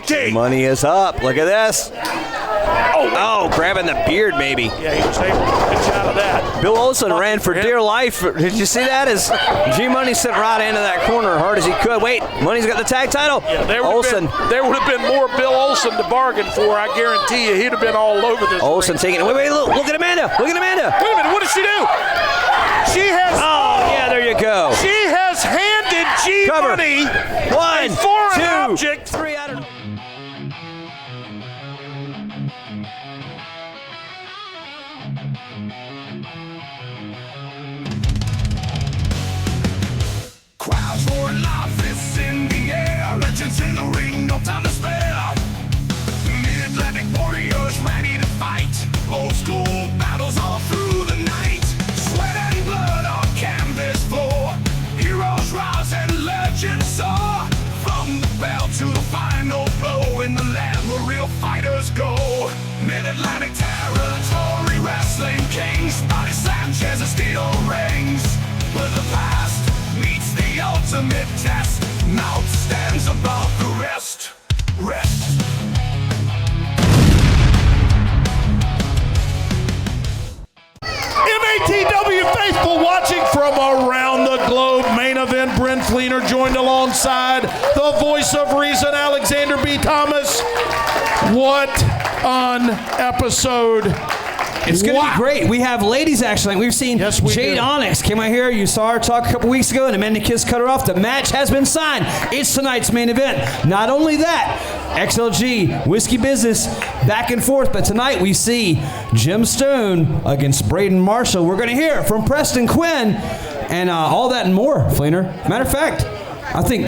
BT. Money is up. Look at this. Oh, grabbing the beard, maybe. Yeah, he was able to get out of that. Bill Olsen ran for dear life. Did you see that? As G-Money sent right into that corner hard as he could. Wait, Money's got the tag title. Yeah, there would have been more Bill Olsen to bargain for. I guarantee you, he'd have been all over this. Olsen taking it. Wait, look at Amanda. Look at Amanda. Wait a minute, what did she do? She has. Oh, yeah, there you go. She has handed G-Money a foreign object. 3 out of. Crowds roaring loud, fists in the air, legends in the ring, no time to spare. Mid-Atlantic warriors ready to fight, old school battles all through the night. Sweat and blood on canvas floor, heroes rise and legends soar. From the bell to the final blow, in the land where real fighters go. Mid-Atlantic territory, wrestling kings, body Sanchez and steel rings. But the past meets the ultimate test. Now stands above the rest. MATW faithful watching from around the globe. Main event, Brent Fleener joined alongside the voice of reason, Alexander B. Thomas. What an episode. It's going to be great. We have ladies actually. We've seen Jade Onyx came out here. You saw her talk a couple weeks ago, and Amanda Kiss cut her off. The match has been signed. It's tonight's main event. Not only that, XLG, Whiskey Business, back and forth. But tonight we see Jim Stone against Brayden Marshall. We're going to hear from Preston Quinn and all that and more, Fleener. Matter of fact, I think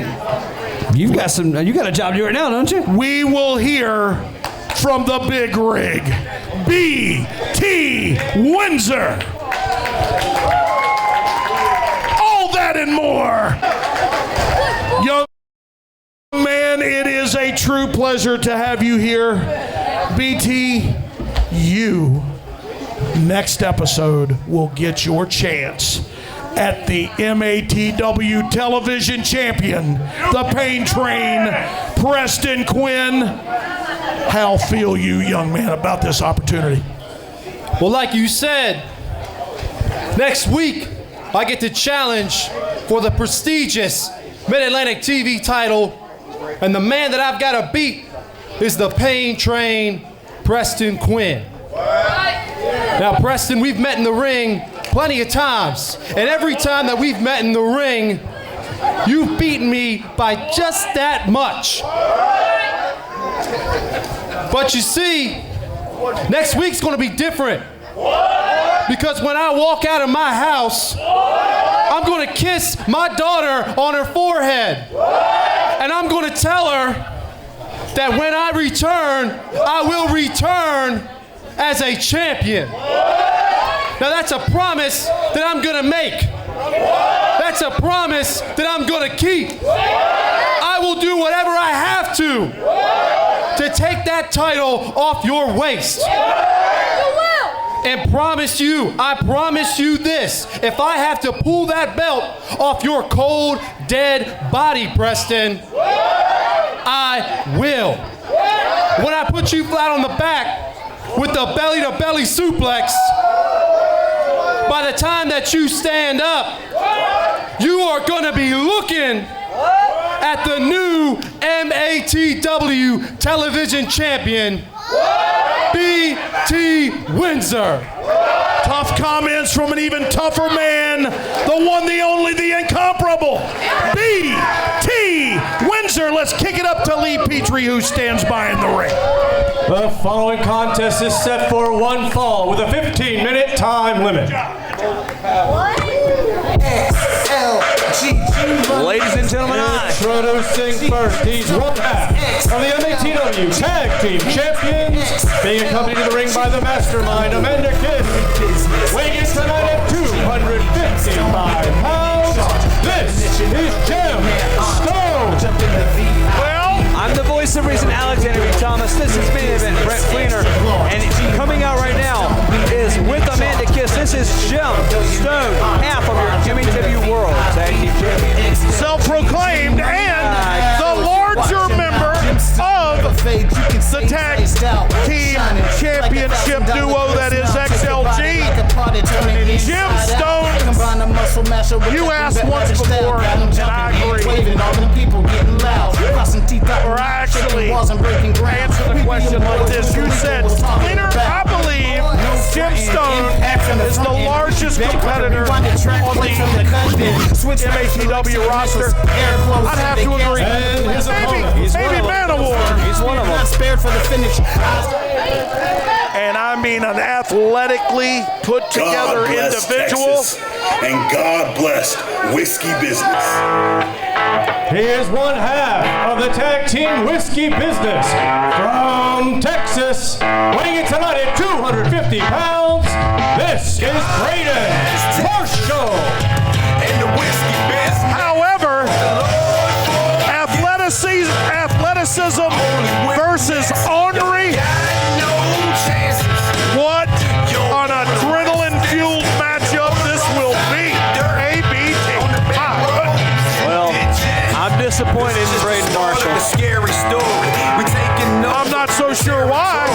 you got a job to do right now, don't you? We will hear from the big rig, BT Windsor. All that and more. Young man, it is a true pleasure to have you here. BT, you, next episode, will get your chance at the MATW television champion, the Pain Train, Preston Quinn. How feel you, young man, about this opportunity? Well, like you said, next week I get to challenge for the prestigious Mid-Atlantic TV title, and the man that I've got to beat is the Pain Train, Preston Quinn. Now, Preston, we've met in the ring plenty of times, and every time that we've met in the ring, you've beaten me by just that much. But you see, next week's going to be different. Because when I walk out of my house, I'm going to kiss my daughter on her forehead. And I'm going to tell her that when I return, I will return as a champion. Now that's a promise that I'm going to make. That's a promise that I'm going to keep. I will do whatever I have to take that title off your waist. And I promise you this, if I have to pull that belt off your cold, dead body, Preston, I will. When I put you flat on the back with the belly-to-belly suplex, by the time that you stand up, you are going to be looking at the new MATW television champion, BT Windsor. Tough comments from an even tougher man, the one, the only, the incomparable, BT Windsor. Let's kick it up to Lee Petrie, who stands by in the ring. The following contest is set for one fall with a 15-minute time limit. Ladies and gentlemen, introducing first, he's one half of the MATW Tag Team Champions, being accompanied to the ring by the Mastermind Amanda Kiss, weighing in tonight at 255 pounds. This is Jim Stone. Well, I'm the voice of reason, Alexander B. Thomas. This is main event, Brent Fleener. And coming out right now is with Amanda Kiss. This is Jim Stone, half of your MATW World Tag Team Champion. Self-proclaimed and the larger member of You asked once before, and I agree. Or I actually answered the question like this. You said, Fleener, I believe Jim Stone is the largest competitor on the MATW roster. I'd have to agree. And his opponent. Maybe Man of War. He's one of them. Spared for the finish. And I mean an athletically put together God bless individual. Texas, and God bless Whiskey Business. He is one half of the tag team Whiskey Business from Texas, weighing in tonight at 250 pounds. This is Brayden Marshall. And the whiskey business. However, athleticism versus ornery. What an adrenaline-fueled matchup this will be. ABT. Well, I'm disappointed in Brayden Marshall. Scary story. I'm not so sure why.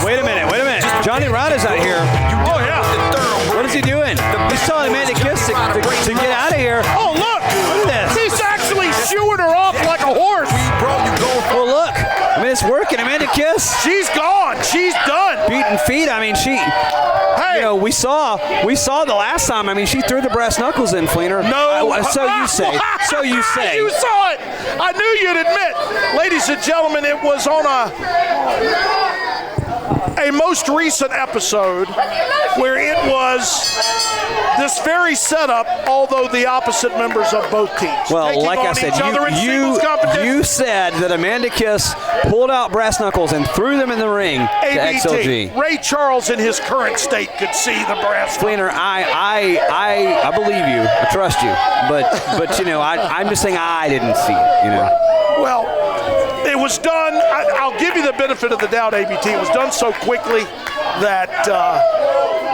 Wait a minute. Johnny Ryder's out here. Oh, yeah. What is he doing? He's telling Amanda Kiss to get out of here. Oh, look. Look at this. He's actually shooing her off like a horse. Well, look. I mean, it's working. Amanda Kiss. She's gone. She's done. Beating feet. I mean, she. Hey. You know, we saw the last time. I mean, she threw the brass knuckles in, Fleener. No. So you say. So you say. You saw it. I knew you'd admit. Ladies and gentlemen, it was on a most recent episode where it was this very setup, although the opposite members of both teams. Well, like I said, you said that Amanda Kiss pulled out brass knuckles and threw them in the ring to XLG. Ray Charles in his current state could see the brass knuckles. Fleener, I believe you. I trust you. But you know, I'm just saying I didn't see it, you know. Well, it was done. I'll give you the benefit of the doubt, ABT. It was done so quickly that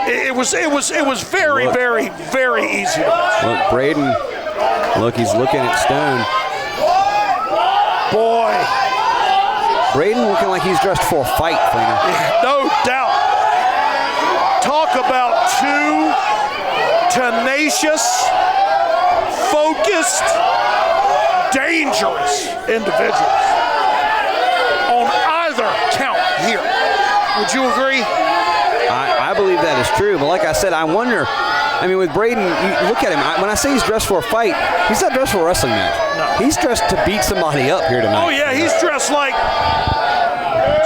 it was very, very, very easy. Look, Brayden. Look, he's looking at Stone. Boy. Brayden looking like he's dressed for a fight, Fleener. No doubt. Talk about two tenacious, focused, dangerous individuals on either count here. Would you agree? I believe that is true, but like I said, I wonder. I mean, with Brayden, you look at him. When I say he's dressed for a fight, he's not dressed for a wrestling match. No. He's dressed to beat somebody up here tonight. Oh yeah, he's dressed like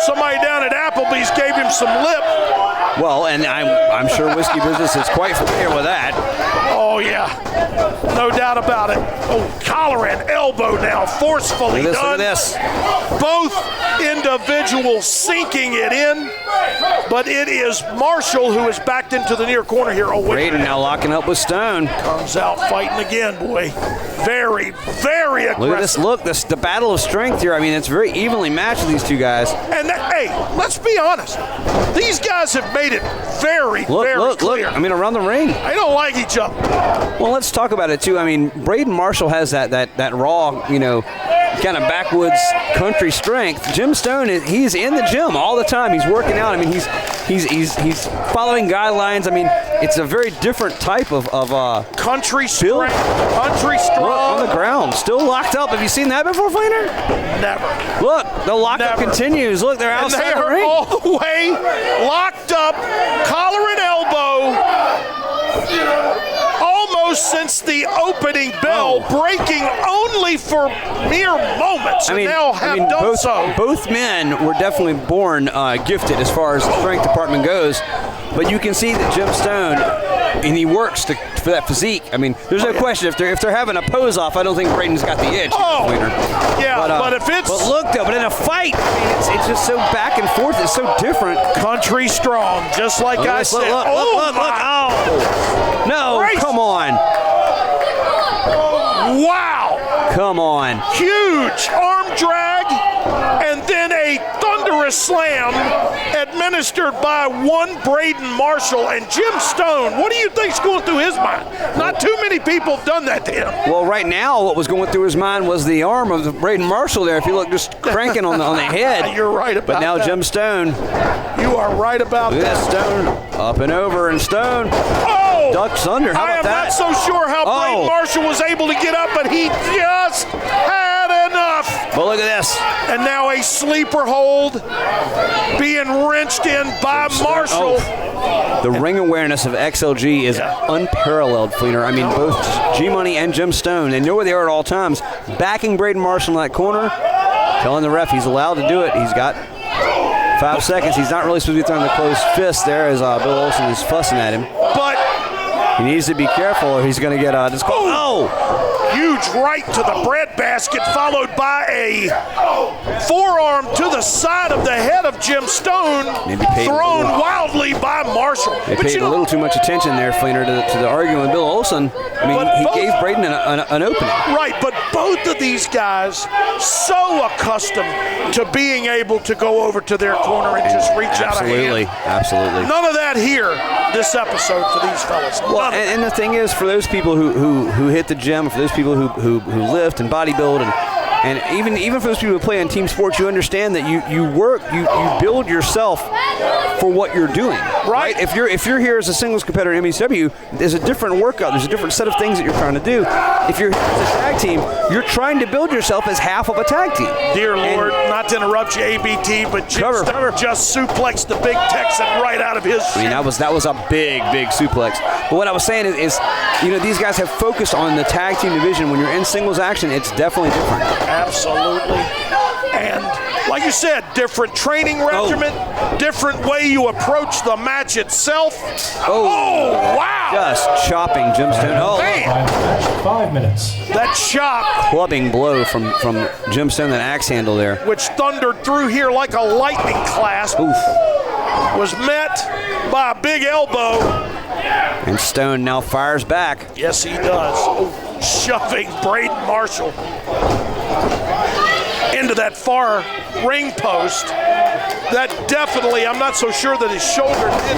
somebody down at Applebee's gave him some lip. Well, and I'm sure Whiskey Business is quite familiar with that. Oh yeah, no doubt about it. Oh, collar and elbow now, forcefully Look done. at this. Both individuals sinking it in, but it is Marshall who is backed into the near corner here. Oh, wait. Brayden now locking up with Stone. Comes out fighting again, boy. Very, very aggressive. Look at this. Look, the battle of strength here. I mean, it's very evenly matched, these two guys. And hey, let's be honest. These guys have made it very, very clear. I mean, around the ring. They don't like each other. Well, let's talk about it too. I mean, Brayden Marshall has that raw, you know, kind of backwoods country strength. Jim Stone he's in the gym all the time. He's working out. I mean, he's following guidelines. I mean, it's a very different type of country strength. Country strong. Look, on the ground, still locked up. Have you seen that before, Fleener? Never. Look, the lockup continues. Look, they're outside and they the are ring. all the way locked up, collar and elbow. Almost since the opening bell, breaking only for mere moments, and now have done so. Both men were definitely born gifted as far as the strength department goes, but you can see that Jim Stone, and he works for that physique. I mean, there's no question if they're having a pose off, I don't think Brayden's got the edge. Oh, yeah, but if it's but in a fight, I mean, it's just so back and forth. It's so different. Country strong, just like I said. Look! Oh no! Christ. Come on! Wow! Come on! Huge arm drag, and then a thunderous slam administered by one Brayden Marshall. And Jim Stone, what do you think's going through his mind? Not too many people have done that to him? Well, right now, what was going through his mind was the arm of Brayden Marshall there. If you look, just cranking on the head. You're right about that. But now Jim Stone. You are right about Look at that. Stone up and over, and Stone ducks under. How I about am that? not so sure how Brayden Marshall was able to get up, but he just had enough. But look at this. And now a sleeper hold being wrenched in by Marshall. The ring awareness of XLG is unparalleled, Fleener. I mean, both G-Money and Jim Stone, they know where they are at all times, backing Brayden Marshall in that corner, telling the ref he's allowed to do it. He's got 5 seconds. He's not really supposed to be throwing the closed fist there as Bill Olson is fussing at him. But he needs to be careful or he's going to get disqualified. huge right to the breadbasket, followed by a forearm to the side of the head of Jim Stone, thrown wildly by Marshall. They paid a little too much attention there, Fleener, to the argument with Bill Olson. I mean, he gave Brayden an opening. Right, but both of these guys so accustomed to being able to go over to their corner and just reach out a hand. Absolutely. None of that here this episode for these fellas. Well, and the thing is, for those people who hit the gym, for those people who lift and bodybuild, and even for those people who play in team sports, you understand that you build yourself for what you're doing. Right? If you're here as a singles competitor in MATW, there's a different workout. There's a different set of things that you're trying to do. If you're here as a tag team, you're trying to build yourself as half of a tag team. Dear Lord, not to interrupt you, ABT, but Jim Stone just suplexed the big Texan right out of his I mean, that was a big suplex. But what I was saying is these guys have focused on the tag team division. When you're in singles action, it's definitely different. Absolutely. And like you said, different training regimen, different way you approach the match itself. Oh wow! Just chopping Jim Stone. Oh, man. 5 minutes. That chop. Clubbing blow from Jim Stone, that axe handle there. Which thundered through here like a lightning clasp. Oof. Was met by a big elbow. And Stone now fires back. Yes, he does. Shoving Brayden Marshall into that far ring post. That definitely, I'm not so sure that his shoulder did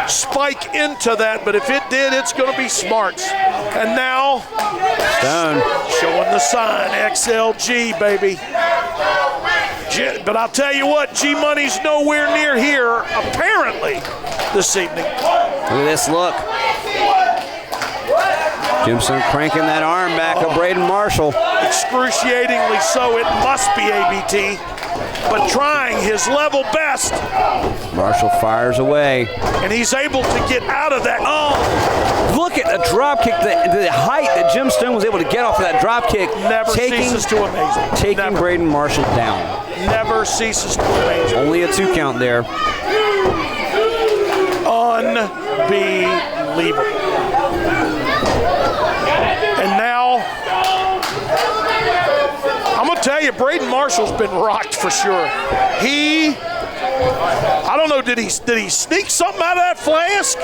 spike into that, but if it did, it's going to be smarts. And now, Stone showing the sign, XLG, baby. But I'll tell you what, G-Money's nowhere near here, apparently, this evening. Look at this look. Jim Stone cranking that arm back of Brayden Marshall. Excruciatingly so, it must be ABT, but trying his level best. Marshall fires away. And he's able to get out of that. Oh, look at the drop kick, the height that Jim Stone was able to get off of that drop kick. Never ceases to amaze me. Taking Brayden Marshall down. Never ceases to amaze me. Only a 2 count there. Unbelievable. And now, I'm going to tell you, Brayden Marshall's been rocked for sure. I don't know, did he sneak something out of that flask?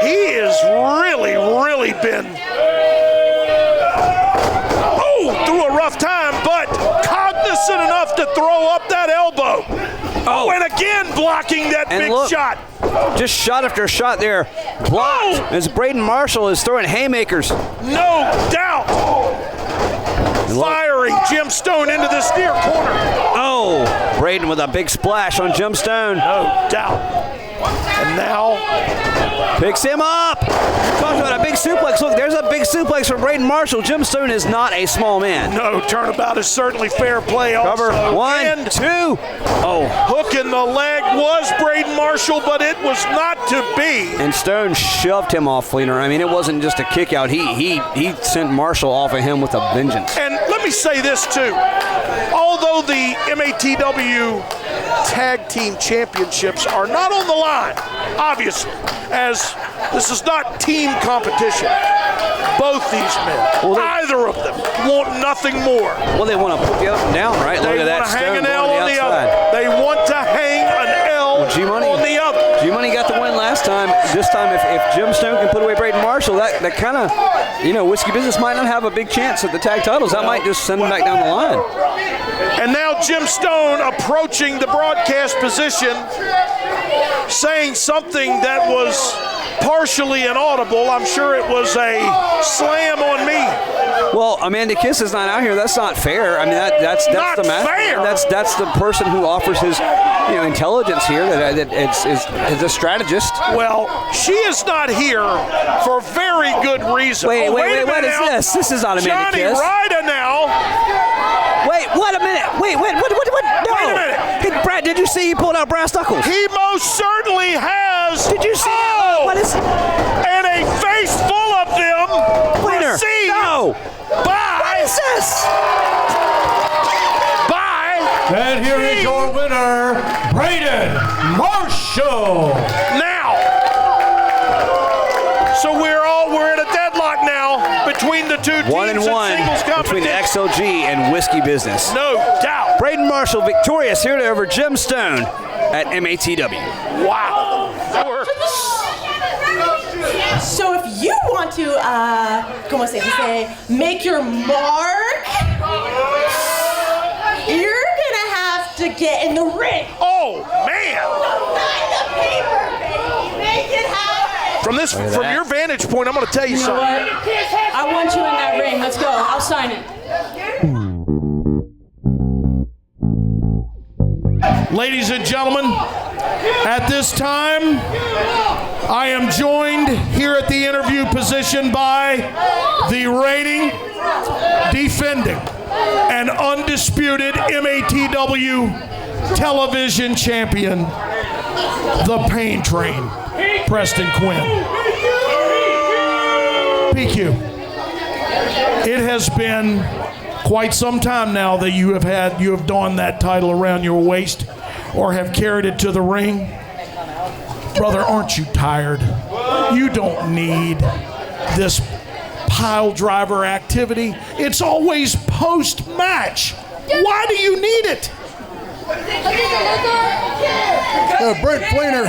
He has really been, through a rough time, but cognizant enough to throw up that elbow. Oh, and again blocking that big shot. Just shot after shot there. Blocked as Brayden Marshall is throwing haymakers. No doubt. Firing Jim Stone into this near corner. Oh, Brayden with a big splash on Jim Stone. No doubt. And now picks him up. Talking about a big suplex. Look, there's a big suplex from Brayden Marshall. Jim Stone is not a small man. No, turnabout is certainly fair play also. Cover, 1, 2. Oh. Hook in the leg was Brayden Marshall, but it was not to be. And Stone shoved him off, Fleener. I mean, it wasn't just a kick out. He sent Marshall off of him with a vengeance. And let me say this too. Although the MATW Tag Team Championships are not on the line, obviously, as this is not team competition. Both these men, either of them, want nothing more. Well, they want to put the other one down, right? They want to hang an L on the other. They want to hang an L on the other. G-Money got the win last time. This time, if Jim Stone can put away Brayden Marshall, that kind of, Whiskey Business might not have a big chance at the tag titles. That might just send them back down the line. And now Jim Stone approaching the broadcast position, saying something that was partially inaudible. I'm sure it was a slam on me. Well, Amanda Kiss is not out here. That's not fair. I mean, that's Not the fair. That's the person who offers his intelligence here. That is a strategist. Well, she is not here for very good reason. Wait, a what minute is now. this? This is not Amanda Johnny Kiss. Ryder now. Wait, what a minute. Wait, what? No. Wait a minute. Brad, did you see he pulled out brass knuckles? He most certainly has. Did you see that? What is? And a face full of them. Winner. Received No. by. What is this? By. And here is your winner, Brayden Marshall. Now. So we're at a deadlock now between the two teams 1-1 in singles between competition. XLG and Whiskey Business. No doubt. Brayden Marshall victorious here over Jim Stone at MATW. Wow. So if you want to, como se dice, make your mark, you're gonna have to get in the ring. Oh, man. Sign the paper, baby. Make it happen. From your vantage point, I'm going to tell you You know something. what? I want you in that ring. Let's go. I'll sign it. Ladies and gentlemen, at this time, I am joined here at the interview position by the reigning, defending, and undisputed MATW television champion, the Pain Train, Preston Quinn. PQ, it has been quite some time now that you have donned that title around your waist or have carried it to the ring. Brother, aren't you tired? You don't need this pile driver activity. It's always post-match. Why do you need it? Brent Fleener,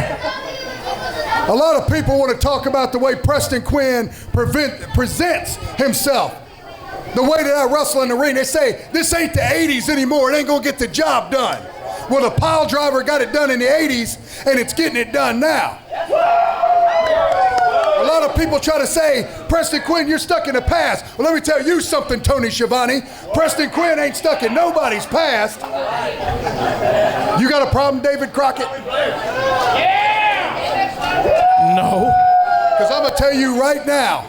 a lot of people want to talk about the way Preston Quinn presents himself. The way that I wrestle in the ring, they say, this ain't the 80s anymore. It ain't going to get the job done. Well, the pile driver got it done in the 80s, and it's getting it done now. A lot of people try to say, Preston Quinn, you're stuck in the past. Well, let me tell you something, Tony Schiavone. Preston Quinn ain't stuck in nobody's past. You got a problem, David Crockett? No. Because I'm going to tell you right now,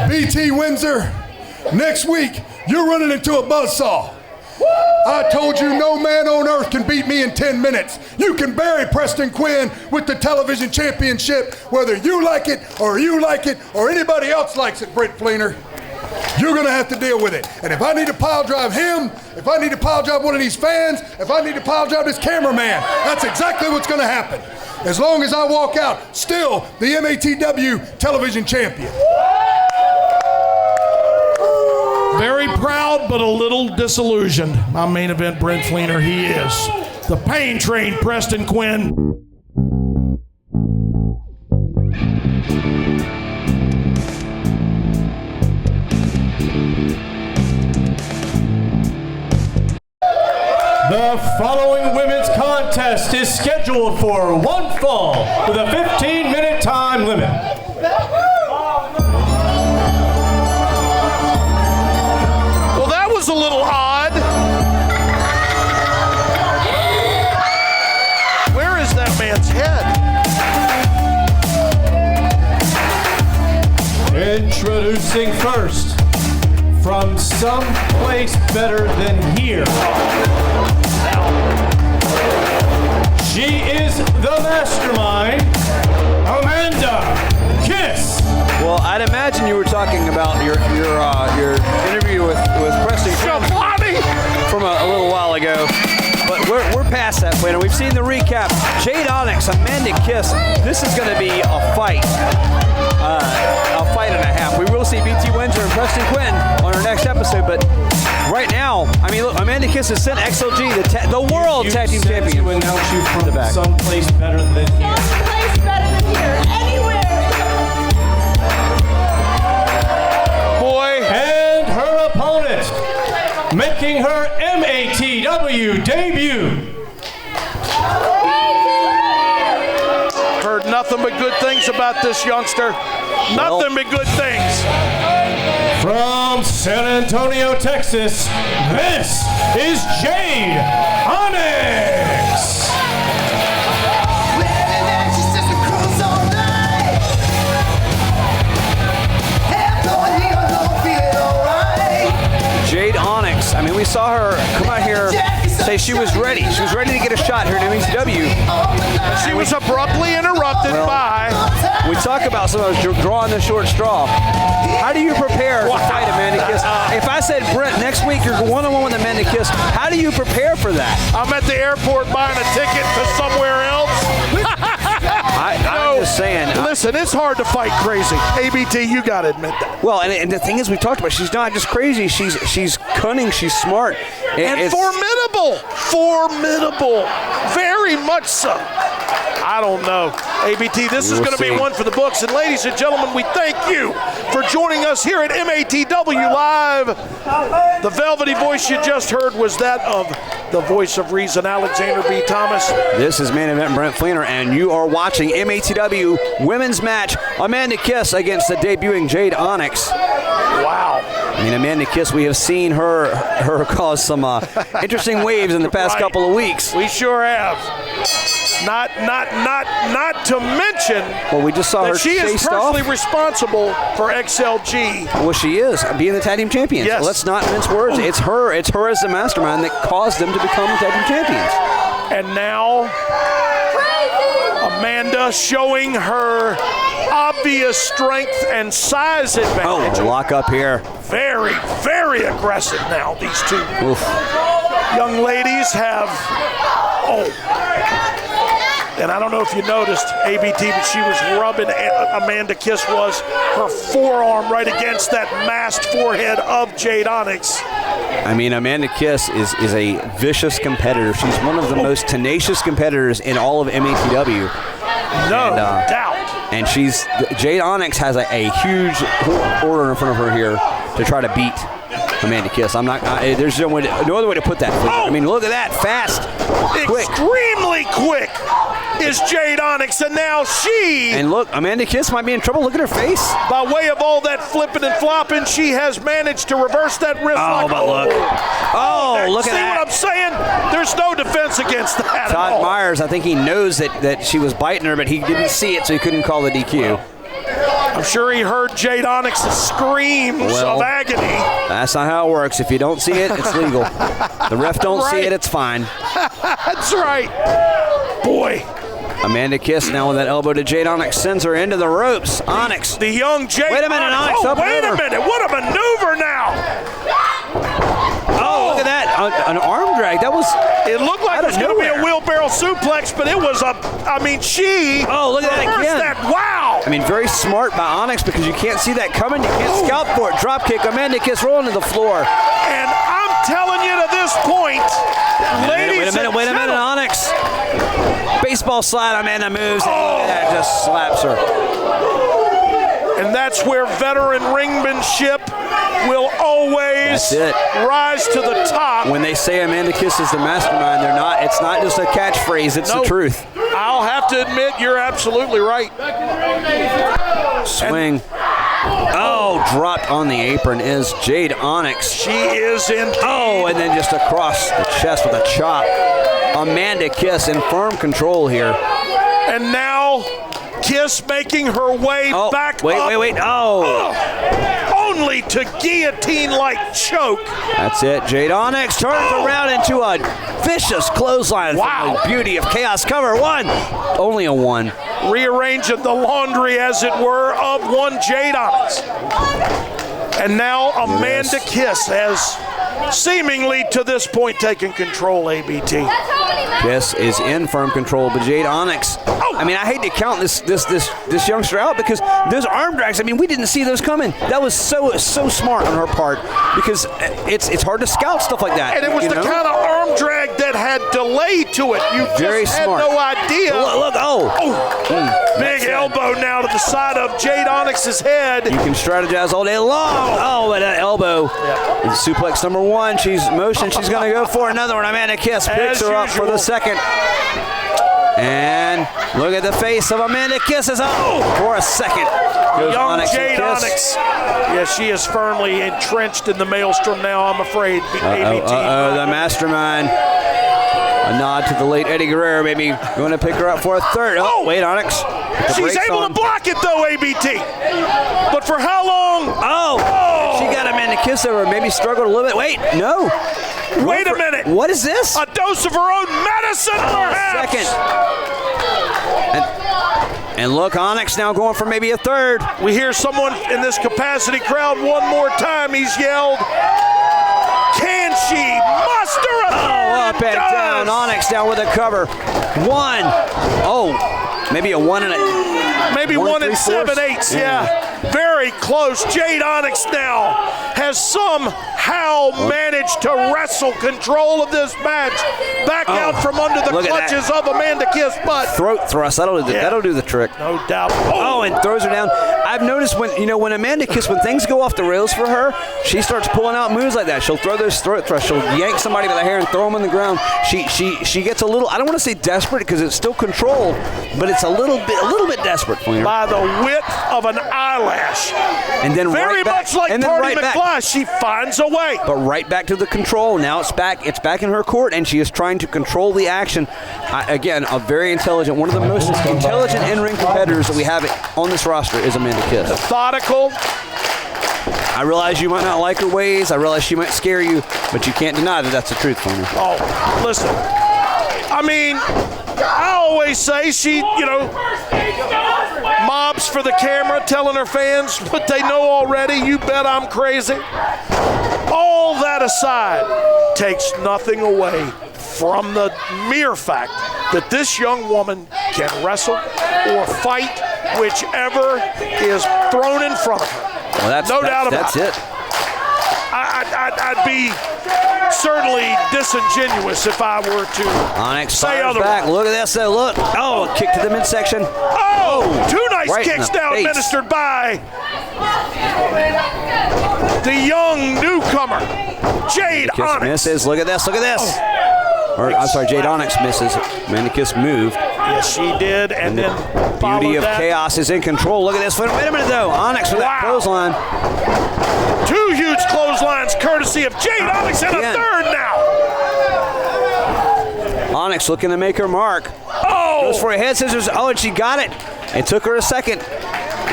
BT Windsor, next week, you're running into a buzzsaw. I told you no man on earth can beat me in 10 minutes. You can bury Preston Quinn with the television championship, whether you like it or anybody else likes it, Brent Fleener. You're going to have to deal with it. And if I need to pile drive him, if I need to pile drive one of these fans, if I need to pile drive this cameraman, that's exactly what's going to happen. As long as I walk out still the MATW television champion. Very proud, but a little disillusioned. My main event, Brent Fleener, he is the Pain Train, Preston Quinn. The following women's contest is scheduled for one fall with a 15-minute time limit. Well, that was a little odd. Where is that man's head? Introducing first, from someplace better than here, she is the Mastermind, Amanda Kiss. Well, I'd imagine you were talking about your interview with Preston Quinn from a little while ago. But we're past that point, and we've seen the recap. Jade Onyx, Amanda Kiss. This is going to be a fight and a half. We will see BT Windsor and Preston Quinn on our next episode, but right now, I mean, look, Amanda Kiss has sent XLG, the world tag team champion, to announce you from the back. someplace better than here. Someplace better than here. Anywhere. Boy. And her opponent, making her MATW debut, Her heard nothing but good things about this youngster. Nothing but good things. From San Antonio, Texas, this is Jade Onyx. Jade Onyx. I mean, we saw her come out here say she was ready. She was ready to get a shot here in MATW. She was abruptly interrupted by... We talk about some of those drawing the short straw. How do you prepare to fight Amanda Kiss? If I said, Brent, next week you're one-on-one with Amanda Kiss, how do you prepare for that? I'm at the airport buying a ticket to somewhere else. I'm just saying. Listen, it's hard to fight crazy. ABT, you got to admit that. Well, and the thing is, we talked about, she's not just crazy. She's cunning. She's smart. And formidable. Formidable. Very much so. I don't know. ABT, this is going to be one for the books. And ladies and gentlemen, we thank you for joining us here at MATW Live. The velvety voice you just heard was that of the voice of reason, Alexander B. Thomas. This is main event Brent Fleener, and you are watching MATW women's match, Amanda Kiss against the debuting Jade Onyx. Wow. I mean, Amanda Kiss, we have seen her cause some interesting waves in the past couple of weeks. We sure have. Not to mention we just saw her she is personally responsible for XLG. Well, she is, being the tag team champions. Yes. So let's not mince words. It's her as the mastermind that caused them to become tag team champions. And now, Amanda showing her obvious strength and size advantage. Oh, lock up here. Very, very aggressive now, these two young ladies have, and I don't know if you noticed, ABT, but she was rubbing, Amanda Kiss was, her forearm right against that masked forehead of Jade Onyx. I mean, Amanda Kiss is a vicious competitor. She's one of the most tenacious competitors in all of MATW. No doubt. And Jade Onyx has a huge order in front of her here to try to beat Amanda Kiss. There's no other way to put that. I mean, look at that, fast, quick. Extremely quick is Jade Onyx, and now And look, Amanda Kiss might be in trouble. Look at her face. By way of all that flipping and flopping, she has managed to reverse that wrist. Look. Look at that. See what I'm saying? There's no defense against that. Todd Myers, I think he knows that she was biting her, but he didn't see it, so he couldn't call the DQ. I'm sure he heard Jade Onyx's screams of agony. That's not how it works. If you don't see it, it's legal. The ref don't see it, it's fine. That's right. Boy. Amanda Kiss now with that elbow to Jade Onyx sends her into the ropes. Onyx. The young Jade Wait a minute, Onyx. Wait a minute. What a maneuver now. Look at that. An arm drag. It looked like it was going to be a wheelbarrow suplex, but it was she look at that again. Wow. I mean, very smart by Onyx because you can't see that coming. You can't scout for it. Drop kick. Amanda Kiss rolling to the floor. And I'm telling you to this point, ladies Wait a minute, Onyx. Baseball slide, Amanda moves, and look at that, just slaps her. And that's where veteran ringmanship will always rise to the top. When they say Amanda Kiss is the mastermind, it's not just a catchphrase, it's the truth. I'll have to admit, you're absolutely right. Swing. Dropped on the apron is Jade Onyx. She is in. And then just across the chest with a chop. Amanda Kiss in firm control here. And now Kiss making her way back up. Wait. Only to guillotine-like choke. That's it. Jade Onyx turns around into a vicious clothesline. Wow. The beauty of chaos cover. One. Only a one. Rearranging the laundry, as it were, of one Jade Onyx. And now Amanda Kiss has seemingly to this point taken control, ABT. Kiss is in firm control, but Jade Onyx, I mean, I hate to count this youngster out because those arm drags, I mean, we didn't see those coming. That was so smart on her part because it's hard to scout stuff like that. And it was the kind of arm drag that had delay to it. You just had no idea. Look, big elbow now to the side of Jade Onyx's head. You can strategize all day long. But that elbow. Suplex number one. She's motion. She's going to go for another one. Amanda Kiss picks her up for the second. And look at the face of Amanda Kiss as for a second. Young Jade Onyx. Yeah, she is firmly entrenched in the maelstrom now, I'm afraid. ABT. The Mastermind. A nod to the late Eddie Guerrero, maybe going to pick her up for a third. Oh, wait, Onyx. She's able to block it, though, ABT. But for how long? Oh, she got Amanda Kiss over. Maybe struggled a little bit. Wait, no. Wait a minute. What is this? A dose of her own medicine, perhaps. Second. And look, Onyx now going for maybe a third. We hear someone in this capacity crowd one more time. He's yelled, can she muster a third? Up and down. Onyx down with a cover. One. Oh, maybe a one and a. Maybe 1 7/8. Yeah. Very close. Jade Onyx now has somehow managed to wrestle control of this match back out from under the clutches of Amanda Kiss. But throat thrust. That'll do the trick. No doubt. Oh, and throws her down. I've noticed when Amanda Kiss, when things go off the rails for her, she starts pulling out moves like that. She'll throw those throat thrusts. She'll yank somebody by the hair and throw them on the ground. She gets a little. I don't want to say desperate because it's still controlled, but it's a little bit desperate. By the width of an eyelash. And then very right back, much like Party McFly, she finds a way. But right back to the control. Now it's back. It's back in her court, and she is trying to control the action. Again, a very intelligent, one of the most intelligent in-ring competitors that we have on this roster is Amanda Kiss. Methodical. I realize you might not like her ways. I realize she might scare you, but you can't deny that that's the truth for me. Oh, listen. I mean, I always say she, mobs for the camera, telling her fans what they know already. You bet I'm crazy. All that aside, takes nothing away from the mere fact that this young woman can wrestle or fight whichever is thrown in front of her. Well, no doubt about it. That's it. I'd be certainly disingenuous if I were to Onyx say otherwise. Back. Look at this, though. Look. Oh, a kick to the midsection. Oh, two nice right kicks now administered by the young newcomer, Jade Onyx. Misses. Look at this. Look at this. I'm sorry, Jade Onyx misses. Amanda Kiss moved. Yes, she did. And then beauty of chaos is in control. Look at this. Wait a minute, though. Onyx with that clothesline. Two huge clotheslines courtesy of Jade Onyx and a third now. Onyx looking to make her mark. Oh! Goes for a head scissors. Oh, and she got it. It took her a second.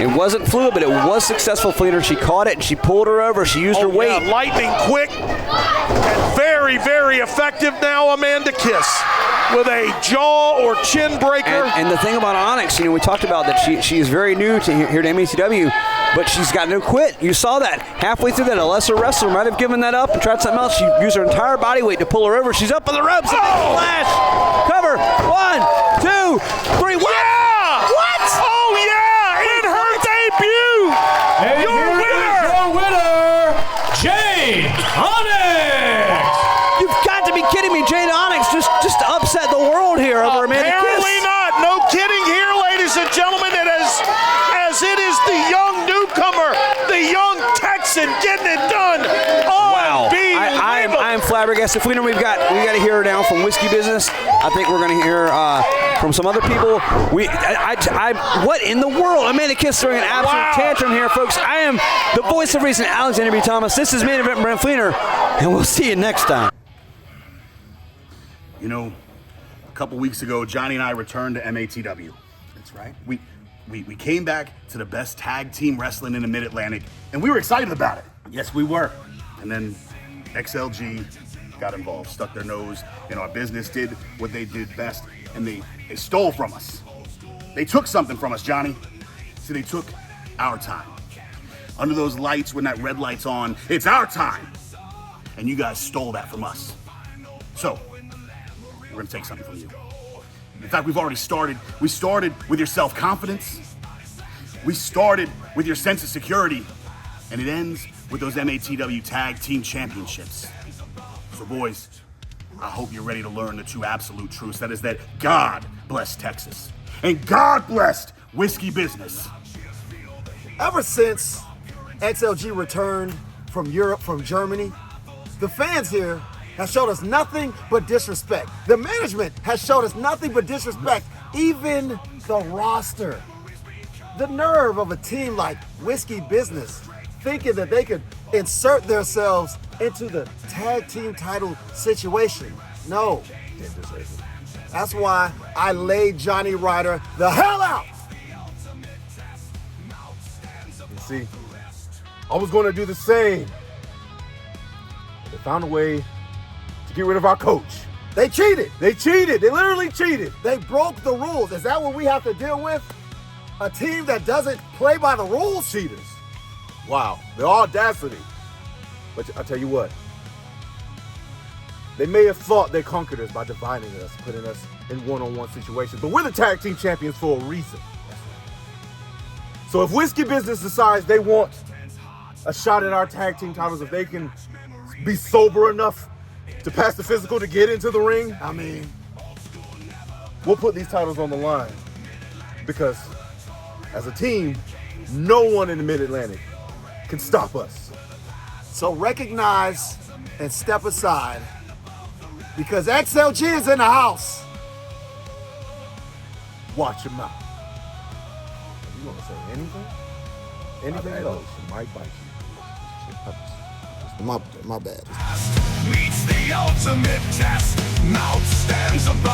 It wasn't fluid, but it was successful for her. She caught it and she pulled her over. She used her weight. Yeah, lightning quick and very, very effective now, Amanda Kiss, with a jaw or chin breaker. And the thing about Onyx, we talked about that she is very new to here to MATW, but she's got no quit. You saw that halfway through that. A lesser wrestler might have given that up and tried something else. She used her entire body weight to pull her over. She's up on the ropes. Flash. Cover. 1, 2, 3. What? Yeah! What? Oh, yeah! In her debut! And your winner, Jade Onyx! You've got to be kidding me. Jade Onyx just upset the world here over Amanda Kiss. Apparently not. No kidding here, ladies and gentlemen. As it is the young newcomer, the young Texan getting it done. Wow. I am flabbergasted. We've got to hear her now from Whiskey Business. I think we're going to hear from some other people. What in the world? Amanda Kiss throwing an absolute tantrum here, folks. I am the voice of reason, Alexander B. Thomas. This is Main Event Brent Fleener, and we'll see you next time. A couple weeks ago, Johnny and I returned to MATW. That's right. We came back to the best tag team wrestling in the Mid-Atlantic, and we were excited about it. Yes, we were. And then XLG got involved, stuck their nose in our business, did what they did best, and they stole from us. They took something from us, Johnny. See, they took our time. Under those lights, when that red light's on, it's our time. And you guys stole that from us. So, we're gonna take something from you. In fact, we've already started. We started with your self-confidence. We started with your sense of security. And it ends with those MATW Tag Team Championships. So boys, I hope you're ready to learn the two absolute truths. That is that God bless Texas. And God blessed Whiskey Business. Ever since XLG returned from Europe, from Germany, the fans here has showed us nothing but disrespect. The management has showed us nothing but disrespect. Even the roster. The nerve of a team like Whiskey Business thinking that they could insert themselves into the tag team title situation. No. That's why I laid Johnny Ryder the hell out. You see, I was going to do the same. They found a way to get rid of our coach. They cheated. They cheated. They literally cheated. They broke the rules. Is that what we have to deal with? A team that doesn't play by the rules? Cheaters. Wow, the audacity. But I'll tell you what. They may have thought they conquered us by dividing us, putting us in one-on-one situations, but we're the tag team champions for a reason. So if Whiskey Business decides they want a shot at our tag team titles, if they can be sober enough to pass the physical to get into the ring, I mean, we'll put these titles on the line. Because as a team, no one in the Mid-Atlantic can stop us. So recognize and step aside because XLG is in the house. Watch your mouth. You want to say anything? Anything else? She might bite you. My bad. Meets the ultimate test. Mouth stands above.